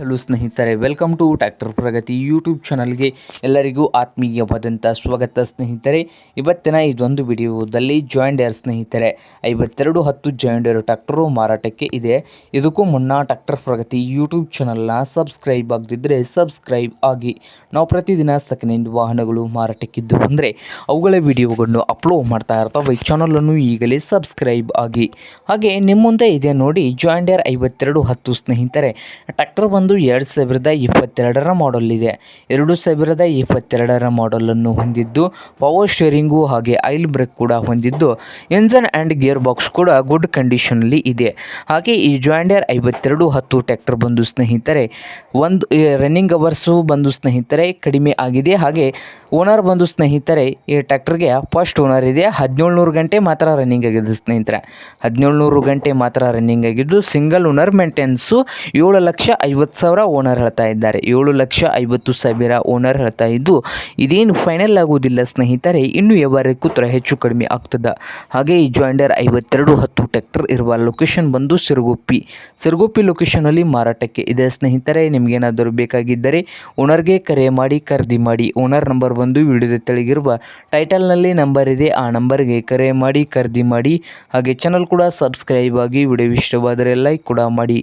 Hello ಸ್ನೇಹಿತರೆ, welcome to tractor Pragati YouTube ಚಾನಲ್ಗೆ ಎಲ್ಲರಿಗೂ ಆತ್ಮೀಯವಾದಂಥ ಸ್ವಾಗತ. ಸ್ನೇಹಿತರೆ, ಇವತ್ತಿನ ಇದೊಂದು ವಿಡಿಯೋದಲ್ಲಿ ಜಾಯಿಂಡರ್ ಸ್ನೇಹಿತರೆ 5210 ಜಾಯಿಂಡರ್ ಟ್ರ್ಯಾಕ್ಟರು ಮಾರಾಟಕ್ಕೆ ಇದೆ. ಇದಕ್ಕೂ ಮುನ್ನ ಟ್ರ್ಯಾಕ್ಟರ್ ಪ್ರಗತಿ ಯೂಟ್ಯೂಬ್ ಚಾನಲ್ನ ಸಬ್ಸ್ಕ್ರೈಬ್ ಆಗದಿದ್ದರೆ ಸಬ್ಸ್ಕ್ರೈಬ್ ಆಗಿ. ನಾವು ಪ್ರತಿದಿನ ಸೆಕೆಂಡ್ ಹ್ಯಾಂಡ್ ವಾಹನಗಳು ಮಾರಾಟಕ್ಕಿದ್ದು ಅಂದರೆ ಅವುಗಳ ವಿಡಿಯೋಗಳನ್ನು ಅಪ್ಲೋಡ್ ಮಾಡ್ತಾ ಇರ್ತವೆ. ಚಾನಲನ್ನು ಈಗಲೇ ಸಬ್ಸ್ಕ್ರೈಬ್ ಆಗಿ. ಹಾಗೆ ನಿಮ್ಮ ಮುಂದೆ ಇದೆ ನೋಡಿ ಜಾಯಿಂಡರ್ 5210 ಸ್ನೇಹಿತರೆ. ಟ್ರ್ಯಾಕ್ಟರ್ ಬಂದು 2022ರ ಮಾಡಲ್ ಇದೆ. 2022ರ ಮಾಡಲನ್ನು ಹೊಂದಿದ್ದು ಪವರ್ ಸ್ಟೇರಿಂಗು ಹಾಗೆ ಆಯಿಲ್ ಬ್ರೇಕ್ ಕೂಡ ಹೊಂದಿದ್ದು ಇಂಜನ್ ಆ್ಯಂಡ್ ಗೇರ್ ಬಾಕ್ಸ್ ಕೂಡ ಗುಡ್ ಕಂಡೀಷನಲ್ಲಿ ಇದೆ. ಹಾಗೆ ಈ ಜಾಯಿಂಡರ್ 5210 ಟ್ರ್ಯಾಕ್ಟರ್ ಬಂದು ಸ್ನೇಹಿತರೆ ಒಂದು ರನ್ನಿಂಗ್ ಅವರ್ಸು ಬಂದು ಸ್ನೇಹಿತರೆ ಕಡಿಮೆ ಆಗಿದೆ. ಹಾಗೆ ಓನರ್ ಬಂದು ಸ್ನೇಹಿತರೆ ಈ ಟ್ರ್ಯಾಕ್ಟರ್ಗೆ ಫಸ್ಟ್ ಓನರ್ ಇದೆ. 1700 ಗಂಟೆ ಮಾತ್ರ ರನ್ನಿಂಗ್ ಆಗಿದೆ ಸ್ನೇಹಿತರೆ. 1700 ಗಂಟೆ ಮಾತ್ರ ರನ್ನಿಂಗ್ ಆಗಿದ್ದು ಸಿಂಗಲ್ ಓನರ್ ಮೇಂಟೆನ್ಸು 7,50,000 ಓನರ್ ಹೇಳ್ತಾ ಇದ್ದಾರೆ. 7,50,000 ಓನರ್ ಹೇಳ್ತಾ ಇದ್ದು ಇದೇನು ಫೈನಲ್ ಆಗುವುದಿಲ್ಲ ಸ್ನೇಹಿತರೆ, ಇನ್ನೂ ವ್ಯವಹಾರ ಕೂತ್ರೆ ಹೆಚ್ಚು ಕಡಿಮೆ ಆಗ್ತದೆ. ಹಾಗೆ ಈ ಜಾಯಿಂಡರ್ 5210 ಟ್ರ್ಯಾಕ್ಟರ್ ಇರುವ ಲೊಕೇಶನ್ ಬಂದು ಸಿರುಗುಪ್ಪಿ ಲೊಕೇಶನಲ್ಲಿ ಮಾರಾಟಕ್ಕೆ ಇದೆ ಸ್ನೇಹಿತರೆ. ನಿಮಗೇನಾದರೂ ಬೇಕಾಗಿದ್ದರೆ ಓನರ್ಗೆ ಕರೆ ಮಾಡಿ ಖರೀದಿ ಮಾಡಿ. ಓನರ್ ನಂಬರ್ ಬಂದು ವಿಡಿಯೋದ ತೆಳಗಿರುವ ಟೈಟಲ್ನಲ್ಲಿ ನಂಬರ್ ಇದೆ, ಆ ನಂಬರ್ಗೆ ಕರೆ ಮಾಡಿ ಖರೀದಿ ಮಾಡಿ. ಹಾಗೆ ಚಾನಲ್ ಕೂಡ ಸಬ್ಸ್ಕ್ರೈಬ್ ಆಗಿ. ವಿಡಿಯೋ ಇಷ್ಟವಾದರೆ ಲೈಕ್ ಕೂಡ ಮಾಡಿ.